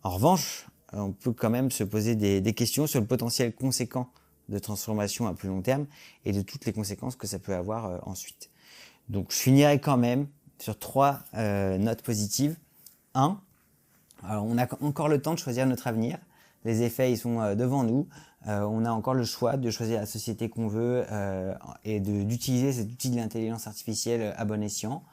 En revanche, on peut quand même se poser des questions sur le potentiel conséquent de transformation à plus long terme et de toutes les conséquences que ça peut avoir ensuite. Donc je finirai quand même sur 3 notes positives. 1. Alors, on a encore le temps de choisir notre avenir. Les effets, ils sont devant nous. On a encore le choix de choisir la société qu'on veut et d'utiliser cet outil de l'intelligence artificielle à bon escient.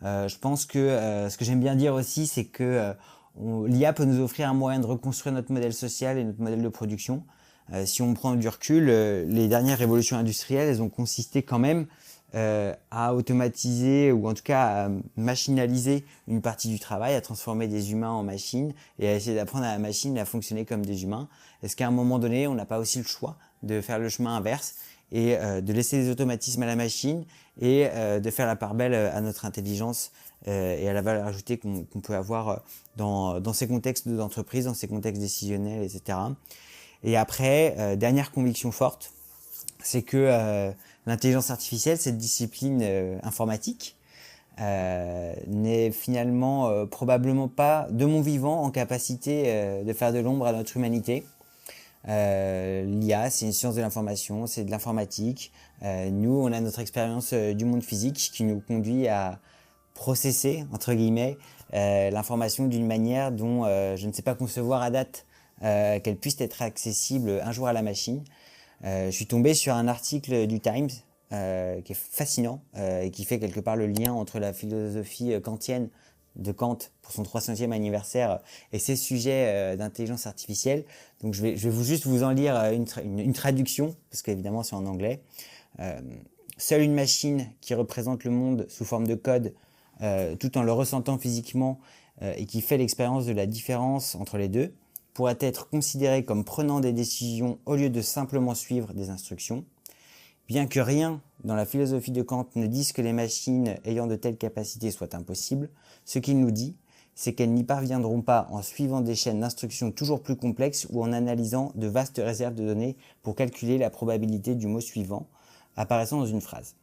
Je pense que ce que j'aime bien dire aussi, c'est que l'IA peut nous offrir un moyen de reconstruire notre modèle social et notre modèle de production. Si on prend du recul, les dernières révolutions industrielles, elles ont consisté quand même à automatiser, ou en tout cas à machinaliser une partie du travail, à transformer des humains en machines et à essayer d'apprendre à la machine à fonctionner comme des humains. Est-ce qu'à un moment donné, on n'a pas aussi le choix de faire le chemin inverse et de laisser les automatismes à la machine et de faire la part belle à notre intelligence et à la valeur ajoutée qu'on peut avoir dans ces contextes d'entreprise, dans ces contextes décisionnels, etc. Et après, dernière conviction forte, c'est que l'intelligence artificielle, cette discipline informatique, n'est finalement probablement pas, de mon vivant, en capacité de faire de l'ombre à notre humanité. L'IA, c'est une science de l'information, c'est de l'informatique. Nous, on a notre expérience du monde physique qui nous conduit à processer, entre guillemets, l'information d'une manière dont je ne sais pas concevoir à date qu'elle puisse être accessible un jour à la machine. Je suis tombé sur un article du Times qui est fascinant et qui fait quelque part le lien entre la philosophie kantienne de Kant pour son 300e anniversaire et ces sujets d'intelligence artificielle. Donc je vais juste vous en lire une traduction, parce qu'évidemment c'est en anglais. Seule une machine qui représente le monde sous forme de code, tout en le ressentant physiquement et qui fait l'expérience de la différence entre les deux, pourrait être considérée comme prenant des décisions au lieu de simplement suivre des instructions. Bien que rien dans la philosophie de Kant ne dise que les machines ayant de telles capacités soient impossibles, ce qu'il nous dit, c'est qu'elles n'y parviendront pas en suivant des chaînes d'instructions toujours plus complexes ou en analysant de vastes réserves de données pour calculer la probabilité du mot suivant apparaissant dans une phrase.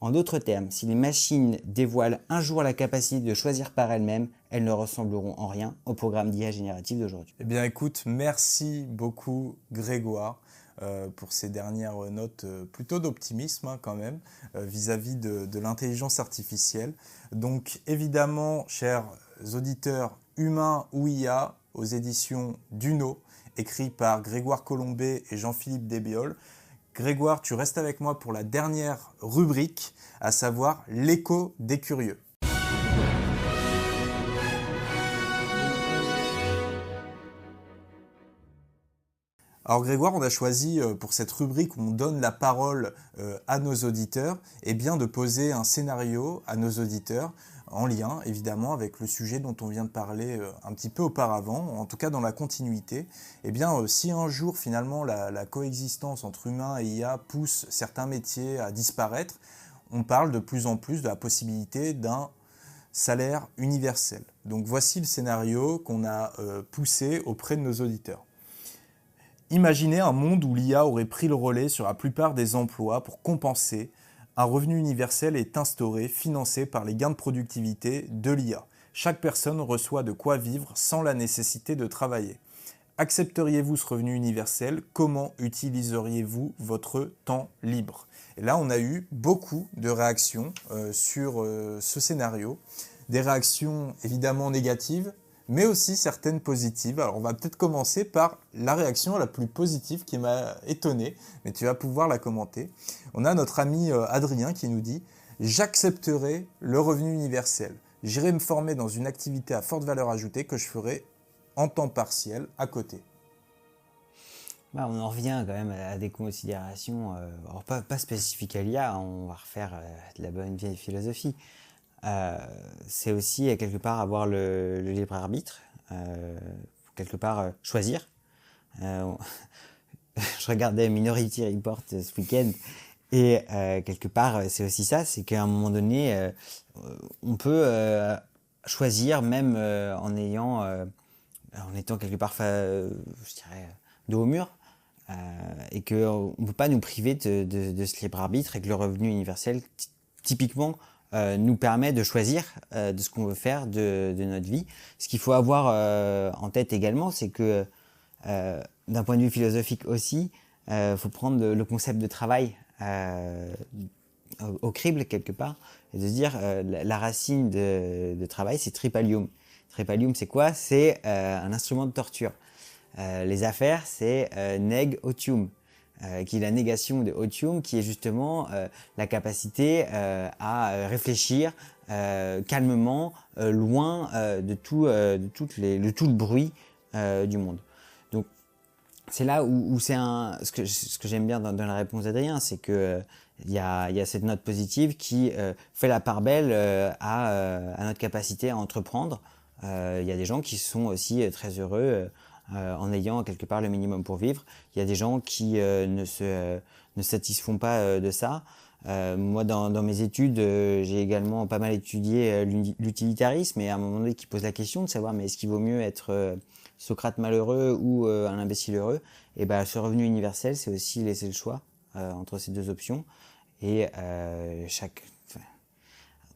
En d'autres termes, si les machines dévoilent un jour la capacité de choisir par elles-mêmes, elles ne ressembleront en rien au programme d'IA génératif d'aujourd'hui. Eh bien écoute, merci beaucoup Grégoire pour ces dernières notes plutôt d'optimisme quand même vis-à-vis de l'intelligence artificielle. Donc évidemment, chers auditeurs, Humains ou IA, aux éditions Duno, écrit par Grégoire Colombet et Jean-Philippe Desbiolles. Grégoire, tu restes avec moi pour la dernière rubrique, à savoir l'écho des curieux. Alors Grégoire, on a choisi pour cette rubrique où on donne la parole à nos auditeurs, eh bien de poser un scénario à nos auditeurs en lien évidemment avec le sujet dont on vient de parler un petit peu auparavant, en tout cas dans la continuité. Eh bien si un jour finalement la coexistence entre humains et IA pousse certains métiers à disparaître, on parle de plus en plus de la possibilité d'un salaire universel. Donc voici le scénario qu'on a poussé auprès de nos auditeurs. Imaginez un monde où l'IA aurait pris le relais sur la plupart des emplois pour compenser. Un revenu universel est instauré, financé par les gains de productivité de l'IA. Chaque personne reçoit de quoi vivre sans la nécessité de travailler. Accepteriez-vous ce revenu universel? Comment utiliseriez-vous votre temps libre? Et là, on a eu beaucoup de réactions sur ce scénario. Des réactions évidemment négatives, mais aussi certaines positives. Alors on va peut-être commencer par la réaction la plus positive qui m'a étonné, mais tu vas pouvoir la commenter. On a notre ami Adrien qui nous dit « J'accepterai le revenu universel. J'irai me former dans une activité à forte valeur ajoutée que je ferai en temps partiel à côté. » On en revient quand même à des considérations, alors pas spécifiques à l'IA, on va refaire de la bonne vieille philosophie. C'est aussi quelque part avoir le libre arbitre, quelque part choisir. Je regardais Minority Report ce week-end et quelque part c'est aussi ça, c'est qu'à un moment donné on peut choisir même en étant quelque part je dirais dos au mur et qu'on ne peut pas nous priver de ce libre arbitre et que le revenu universel typiquement nous permet de choisir de ce qu'on veut faire de notre vie. Ce qu'il faut avoir en tête également, c'est que d'un point de vue philosophique aussi, faut prendre le concept de travail au crible quelque part et de se dire la racine de travail, c'est tripalium. Tripalium, c'est quoi? C'est un instrument de torture. Les affaires, c'est neg otium. Qui est la négation de otium, qui est justement la capacité à réfléchir calmement, loin de tout le bruit du monde. Donc c'est là où c'est ce que j'aime bien dans la réponse d'Adrien, c'est que il y a cette note positive qui fait la part belle à notre capacité à entreprendre. Il y a des gens qui sont aussi très heureux en ayant quelque part le minimum pour vivre. Il y a des gens qui ne satisfont pas de ça. Moi, dans mes études, j'ai également pas mal étudié l'utilitarisme et à un moment donné qui pose la question de savoir mais est-ce qu'il vaut mieux être Socrate malheureux ou un imbécile heureux? Et ben, ce revenu universel, c'est aussi laisser le choix entre ces deux options. Et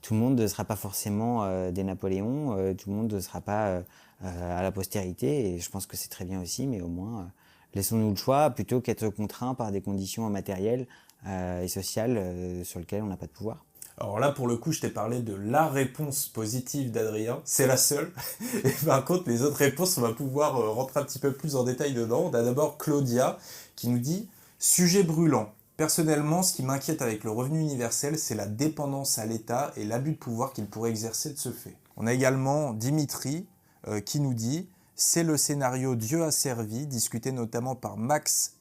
tout le monde ne sera pas forcément des Napoléons, tout le monde ne sera pas à la postérité, et je pense que c'est très bien aussi, mais au moins laissons-nous le choix plutôt qu'être contraints par des conditions matérielles et sociales sur lesquelles on n'a pas de pouvoir. Alors là, pour le coup, je t'ai parlé de la réponse positive d'Adrien. C'est la seule. Et par contre, les autres réponses, on va pouvoir rentrer un petit peu plus en détail dedans. On a d'abord Claudia qui nous dit « Sujet brûlant. Personnellement, ce qui m'inquiète avec le revenu universel, c'est la dépendance à l'État et l'abus de pouvoir qu'il pourrait exercer de ce fait. » On a également Dimitri qui nous dit « C'est le scénario Dieu a servi, discuté notamment par Max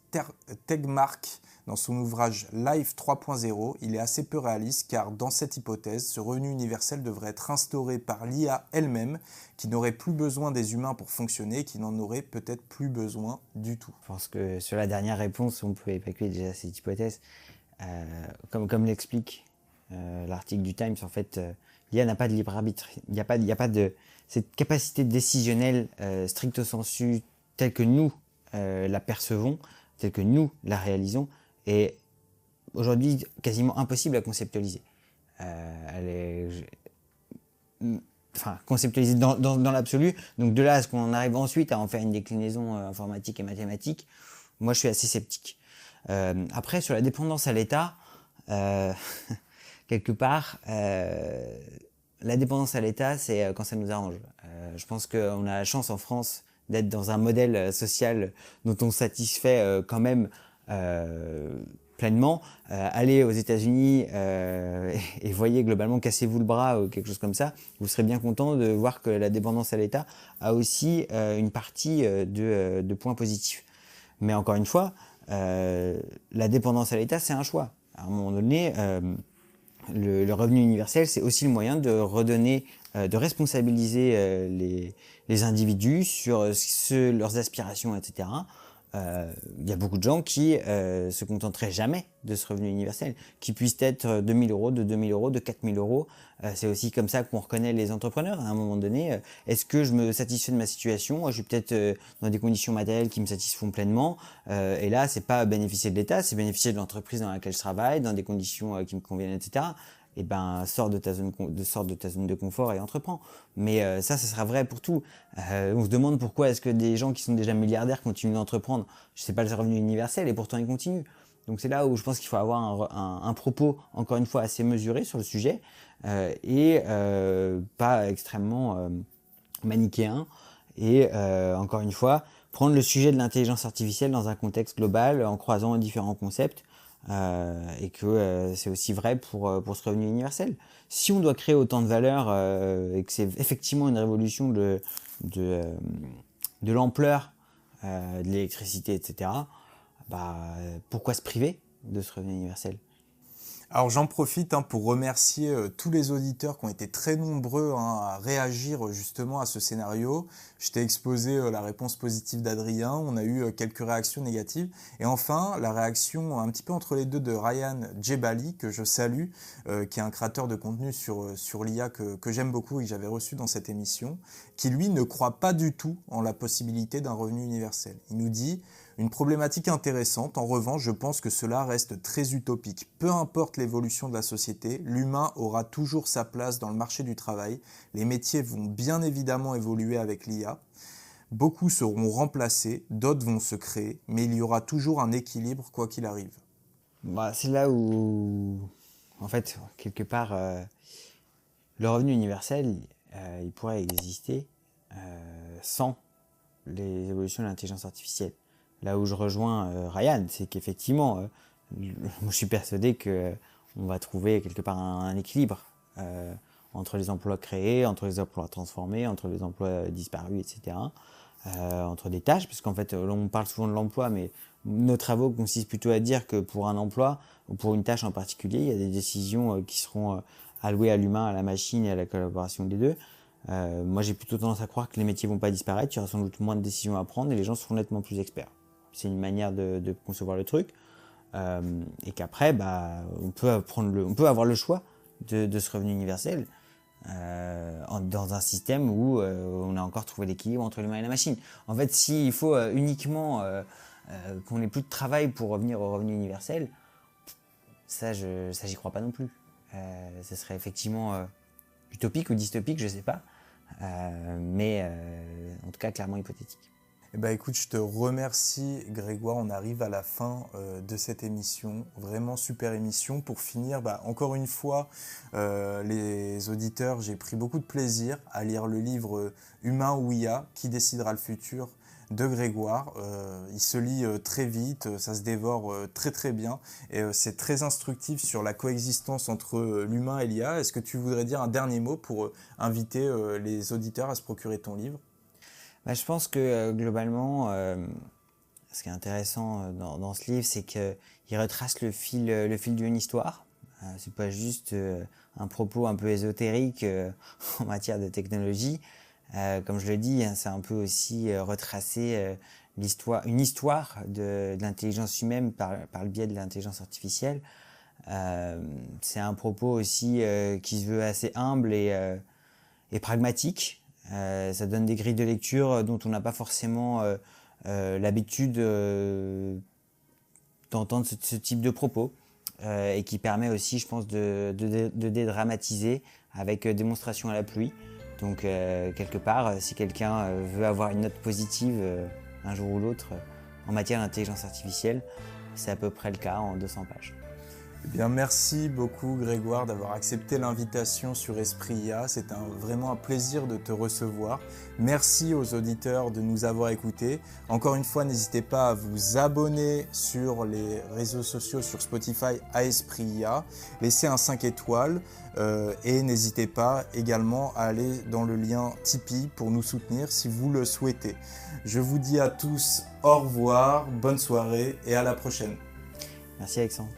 Tegmark dans son ouvrage Life 3.0, il est assez peu réaliste car dans cette hypothèse, ce revenu universel devrait être instauré par l'IA elle-même qui n'aurait plus besoin des humains pour fonctionner, qui n'en aurait peut-être plus besoin du tout. » Je pense que sur la dernière réponse, on peut évacuer déjà cette hypothèse. Comme l'explique l'article du Times, en fait, l'IA n'a pas de libre arbitre. Il n'y a pas de cette capacité décisionnelle stricto sensu telle que nous la percevons, telle que nous la réalisons, est aujourd'hui quasiment impossible à conceptualiser. Conceptualiser dans l'absolu. Donc de là à ce qu'on arrive ensuite à en faire une déclinaison informatique et mathématique, moi je suis assez sceptique. Après, sur la dépendance à l'État, quelque part, la dépendance à l'État, c'est quand ça nous arrange. Je pense qu'on a la chance en France d'être dans un modèle social dont on satisfait quand même pleinement. Allez aux États-Unis et voyez globalement, cassez-vous le bras ou quelque chose comme ça, vous serez bien content de voir que la dépendance à l'État a aussi une partie de points positifs. Mais encore une fois, la dépendance à l'État, c'est un choix. À un moment donné, le revenu universel, c'est aussi le moyen de redonner, de responsabiliser les individus sur leurs aspirations, etc. Il y a beaucoup de gens qui se contenteraient jamais de ce revenu universel, qui puisse être 2 000 euros, de 2 000 euros, de 4 000 euros. C'est aussi comme ça qu'on reconnaît les entrepreneurs. À un moment donné, est-ce que je me satisfais de ma situation? Je suis peut-être dans des conditions matérielles qui me satisfont pleinement. Et là, c'est pas bénéficier de l'État, c'est bénéficier de l'entreprise dans laquelle je travaille, dans des conditions qui me conviennent, etc. Et ben, sors de ta zone de confort et entreprends. Mais ça sera vrai pour tout. On se demande pourquoi est-ce que des gens qui sont déjà milliardaires continuent d'entreprendre. Je sais pas le revenu universel et pourtant ils continuent. Donc c'est là où je pense qu'il faut avoir un propos, encore une fois, assez mesuré sur le sujet et pas extrêmement manichéen. Et encore une fois, prendre le sujet de l'intelligence artificielle dans un contexte global en croisant différents concepts. Et que c'est aussi vrai pour ce revenu universel. Si on doit créer autant de valeur et que c'est effectivement une révolution de l'ampleur de l'électricité, etc., pourquoi se priver de ce revenu universel ? Alors j'en profite pour remercier tous les auditeurs qui ont été très nombreux à réagir justement à ce scénario. Je t'ai exposé la réponse positive d'Adrien, on a eu quelques réactions négatives. Et enfin, la réaction un petit peu entre les deux de Ryan Djebali, que je salue, qui est un créateur de contenu sur l'IA que j'aime beaucoup et que j'avais reçu dans cette émission, qui lui ne croit pas du tout en la possibilité d'un revenu universel. Il nous dit... Une problématique intéressante, en revanche, je pense que cela reste très utopique. Peu importe l'évolution de la société, l'humain aura toujours sa place dans le marché du travail. Les métiers vont bien évidemment évoluer avec l'IA. Beaucoup seront remplacés, d'autres vont se créer, mais il y aura toujours un équilibre quoi qu'il arrive. C'est là où, en fait, quelque part, le revenu universel, il pourrait exister sans les évolutions de l'intelligence artificielle. Là où je rejoins Ryan, c'est qu'effectivement, je suis persuadé qu'on va trouver quelque part un équilibre entre les emplois créés, entre les emplois transformés, entre les emplois disparus, etc. Entre des tâches, parce qu'en fait, on parle souvent de l'emploi, mais nos travaux consistent plutôt à dire que pour un emploi, ou pour une tâche en particulier, il y a des décisions qui seront allouées à l'humain, à la machine et à la collaboration des deux. Moi, j'ai plutôt tendance à croire que les métiers vont pas disparaître, il y aura sans doute moins de décisions à prendre et les gens seront nettement plus experts. C'est une manière de concevoir le truc. Et qu'après, on peut avoir le choix de ce revenu universel dans un système où on a encore trouvé l'équilibre entre l'humain et la machine. En fait, s'il faut uniquement qu'on n'ait plus de travail pour revenir au revenu universel, ça, j'y crois pas non plus. Ce serait effectivement utopique ou dystopique, je sais pas, mais en tout cas clairement hypothétique. Eh ben, écoute, je te remercie Grégoire, on arrive à la fin de cette émission, vraiment super émission. Pour finir, encore une fois, les auditeurs, j'ai pris beaucoup de plaisir à lire le livre Humain ou IA, qui décidera le futur de Grégoire. Il se lit très vite, ça se dévore très très bien et c'est très instructif sur la coexistence entre l'humain et l'IA. Est-ce que tu voudrais dire un dernier mot pour inviter les auditeurs à se procurer ton livre ? Je pense que globalement, ce qui est intéressant dans ce livre, c'est qu'il retrace le fil d'une histoire. C'est pas juste un propos un peu ésotérique en matière de technologie. Comme je le dis, c'est un peu aussi retracer une histoire de l'intelligence humaine par le biais de l'intelligence artificielle. C'est un propos aussi qui se veut assez humble et pragmatique. Ça donne des grilles de lecture dont on n'a pas forcément l'habitude d'entendre ce type de propos et qui permet aussi, je pense, de dédramatiser avec démonstration à la pluie. Donc quelque part, si quelqu'un veut avoir une note positive un jour ou l'autre en matière d'intelligence artificielle, c'est à peu près le cas en 200 pages. Eh bien, merci beaucoup Grégoire d'avoir accepté l'invitation sur Esprit IA. C'est vraiment un plaisir de te recevoir. Merci aux auditeurs de nous avoir écoutés. Encore une fois, n'hésitez pas à vous abonner sur les réseaux sociaux, sur Spotify à Esprit IA. Laissez un 5 étoiles et n'hésitez pas également à aller dans le lien Tipeee pour nous soutenir si vous le souhaitez. Je vous dis à tous au revoir, bonne soirée et à la prochaine. Merci Alexandre.